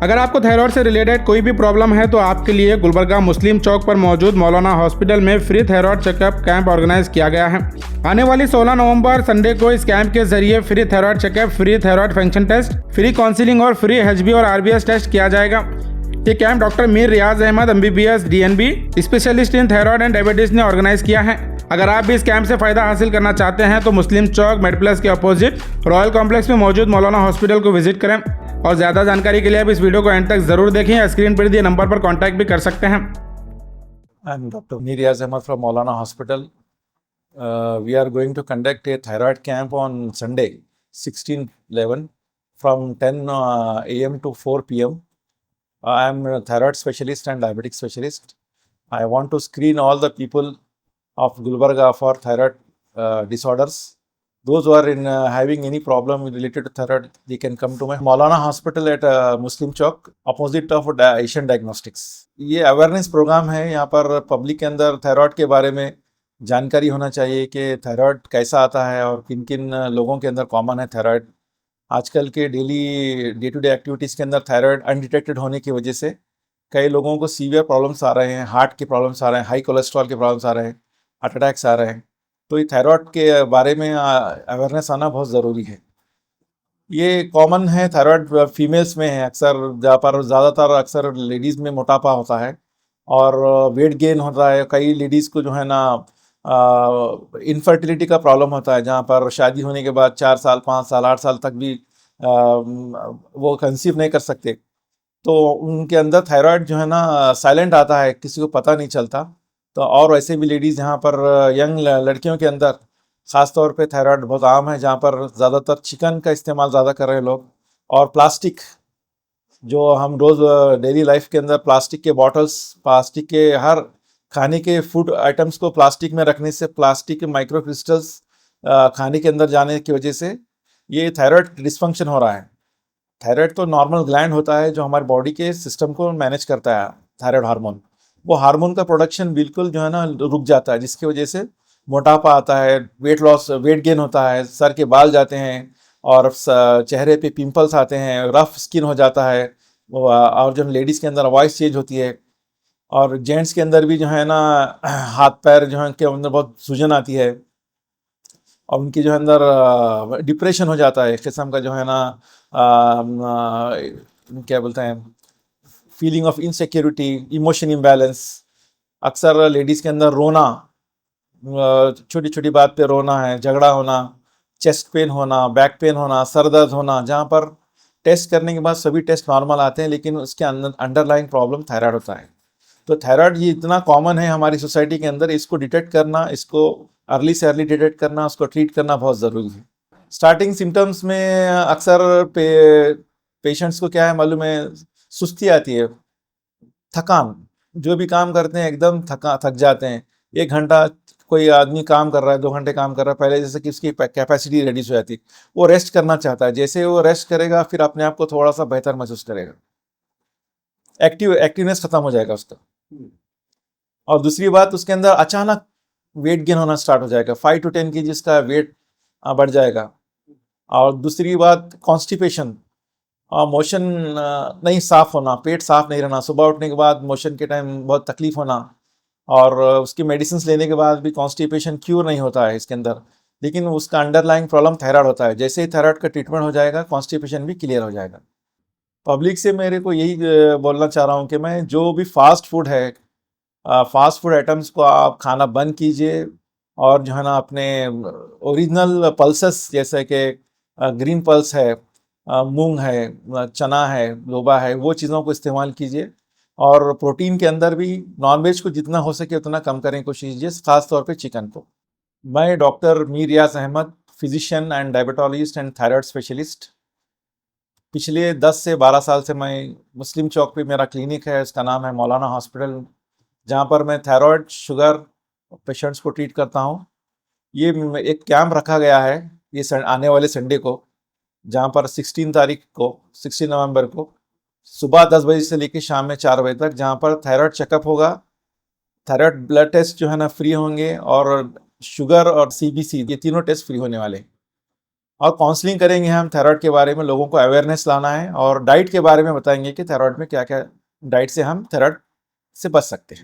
अगर आपको थायराइड से रिलेटेड कोई भी प्रॉब्लम है तो आपके लिए गुलबर्गा मुस्लिम चौक पर मौजूद मौलाना हॉस्पिटल में free thyroid checkup camp organise किया गया है। आने वाली 16 नवंबर संडे को इस कैंप के जरिए free thyroid checkup, free thyroid function test, free counselling और फ्री एचबी और आरबीएस टेस्ट किया जाएगा। ये camp doctor Mir Riyaz Ahmed MBBS DNB specialist in thyroid and diabetes ने ऑर्गेनाइज किया है। अगर आप भी इस कैंप से फायदा हासिल करना चाहते हैं तो मुस्लिम चौक मेडप्लस के अपोजिट रॉयल कॉम्प्लेक्स में मौजूद मौलाना हॉस्पिटल को विजिट करें। और ज़्यादा जानकारी के लिए आप इस वीडियो को एंड तक ज़रूर देखें या स्क्रीन पर दिए नंबर पर कॉन्टैक्ट भी कर सकते हैं। I am Dr. Mir Riaz Ahmed from Maulana Hospital. We are going to conduct a thyroid camp on Sunday, 16/11 from 10 a.m. to 4 p.m. I am a thyroid specialist and diabetic specialist. I want to screen all the people of Gulbarga for thyroid disorders. Those who are having any problem related to thyroid, they can come to my Maulana Hospital at Muslim Chowk, opposite of Asian Diagnostics. ये awareness programme है। यहाँ पर public के अंदर thyroid के बारे में जानकारी होना चाहिए कि थायराइड कैसा आता है और किन किन लोगों के अंदर कॉमन है थायराइड। आजकल के डे टू डे एक्टिविटीज़ के अंदर थायराइड अनडिटेक्टेड होने की वजह से कई लोगों को सीवियर प्रॉब्लम्स आ रहे हैं, हार्ट के प्रॉब्लम्स आ रहे हैं, हाई कोलेस्ट्रॉल के प्रॉब्लम्स आ रहे हैं, हार्ट अटैक्स आ रहे हैं। तो ये थायराइड के बारे में अवेयरनेस आना बहुत ज़रूरी है। ये कॉमन है, थायराइड फीमेल्स में है अक्सर, जहाँ पर ज़्यादातर अक्सर लेडीज़ में मोटापा होता है और वेट गेन होता है। कई लेडीज़ को जो है ना इनफर्टिलिटी का प्रॉब्लम होता है, जहाँ पर शादी होने के बाद 4 साल 5 साल 8 साल तक भी वो कंसीव नहीं कर सकते। तो उनके अंदर थायराइड जो है ना साइलेंट आता है, किसी को पता नहीं चलता। तो और वैसे भी लेडीज़ यहाँ पर यंग लड़कियों के अंदर ख़ास तौर पे थायराइड बहुत आम है, जहाँ पर ज़्यादातर चिकन का इस्तेमाल ज़्यादा कर रहे हैं लोग। और प्लास्टिक जो हम रोज़ डेली लाइफ के अंदर प्लास्टिक के बॉटल्स, प्लास्टिक के हर खाने के फूड आइटम्स को प्लास्टिक में रखने से प्लास्टिक के माइक्रो क्रिस्टल्स खाने के अंदर जाने की वजह से ये थायराइड डिसफंक्शन हो रहा है। थायराइड तो नॉर्मल ग्लैंड होता है जो हमारे बॉडी के सिस्टम को मैनेज करता है, थायराइड हार्मोन। वो हार्मोन का प्रोडक्शन बिल्कुल जो है ना रुक जाता है, जिसकी वजह से मोटापा आता है, वेट लॉस, वेट गेन होता है, सर के बाल जाते हैं और चेहरे पे पिंपल्स आते हैं, रफ स्किन हो जाता है। और जो लेडीज़ के अंदर वॉइस चेंज होती है और जेंट्स के अंदर भी जो है ना हाथ पैर जो है के अंदर बहुत सूजन आती है और उनकी जो है अंदर डिप्रेशन हो जाता है, एक किस्म का जो है ना क्या बोलते हैं, feeling of insecurity, emotion imbalance. अक्सर लेडीज़ के अंदर रोना, छोटी छोटी बात पे रोना है, झगड़ा होना, चेस्ट पेन होना, बैक पेन होना, सर दर्द होना, जहाँ पर टेस्ट करने के बाद सभी टेस्ट नॉर्मल आते हैं लेकिन उसके अंदर अंडरलाइंग प्रॉब्लम थायराइड होता है। तो थायराइड ये इतना कॉमन है हमारी सोसाइटी के अंदर, इसको डिटेक्ट करना, इसको अर्ली से अर्ली डिटेक्ट करना, उसको ट्रीट करना बहुत ज़रूरी है। स्टार्टिंग सिम्टम्स में अक्सर पेशेंट्स को क्या है मालूम है, सुस्ती आती है, थकान, जो भी काम करते हैं एकदम थक जाते हैं। 1 घंटा कोई आदमी काम कर रहा है, 2 घंटे काम कर रहा है, पहले जैसे कि उसकी कैपेसिटी रिड्यूस हो जाती, वो रेस्ट करना चाहता है। जैसे वो रेस्ट करेगा फिर अपने आप को थोड़ा सा बेहतर महसूस करेगा, एक्टिवनेस खत्म हो जाएगा उसका। और दूसरी बात, उसके अंदर अचानक वेट गेन होना स्टार्ट हो जाएगा, 5 to 10 kg का वेट बढ़ जाएगा। और दूसरी बात कॉन्स्टिपेशन, मोशन नहीं साफ होना, पेट साफ नहीं रहना, सुबह उठने के बाद मोशन के टाइम बहुत तकलीफ होना और उसकी मेडिसिन लेने के बाद भी कॉन्स्टिपेशन क्योर नहीं होता है इसके अंदर, लेकिन उसका अंडरलाइंग प्रॉब्लम थायराइड होता है। जैसे ही थायराइड का ट्रीटमेंट हो जाएगा कॉन्स्टिपेशन भी क्लियर हो जाएगा। पब्लिक से मेरे को यही बोलना चाह रहा हूँ कि मैं जो भी फास्ट फूड है, फास्ट फूड आइटम्स को आप खाना बंद कीजिए और जो है ना अपने ओरिजिनल पल्सेस जैसे कि ग्रीन पल्स है, मूंग है, चना है, लोबा है, वो चीज़ों को इस्तेमाल कीजिए। और प्रोटीन के अंदर भी नॉनवेज को जितना हो सके उतना कम करने की कोशिश कीजिए, ख़ास तौर पे चिकन को। मैं doctor Mir Riyaz Ahmed, physician and diabetologist and thyroid specialist. पिछले 10 से 12 साल से मैं मुस्लिम चौक पे मेरा क्लिनिक है, इसका नाम है मौलाना हॉस्पिटल, जहाँ पर मैं थायराइड, शुगर पेशेंट्स को ट्रीट करता हूँ। ये एक कैंप रखा गया है ये आने वाले संडे को, जहाँ पर 16 नवंबर को सुबह 10 बजे से लेकर शाम में 4 बजे तक, जहाँ पर थायराइड चेकअप होगा, थायराइड ब्लड टेस्ट जो है ना फ्री होंगे और शुगर और CBC ये तीनों टेस्ट फ्री होने वाले हैं। और काउंसलिंग करेंगे हम थायराइड के बारे में, लोगों को अवेयरनेस लाना है, और डाइट के बारे में बताएंगे कि थायराइड में क्या क्या डाइट से हम थायराइड से बच सकते हैं।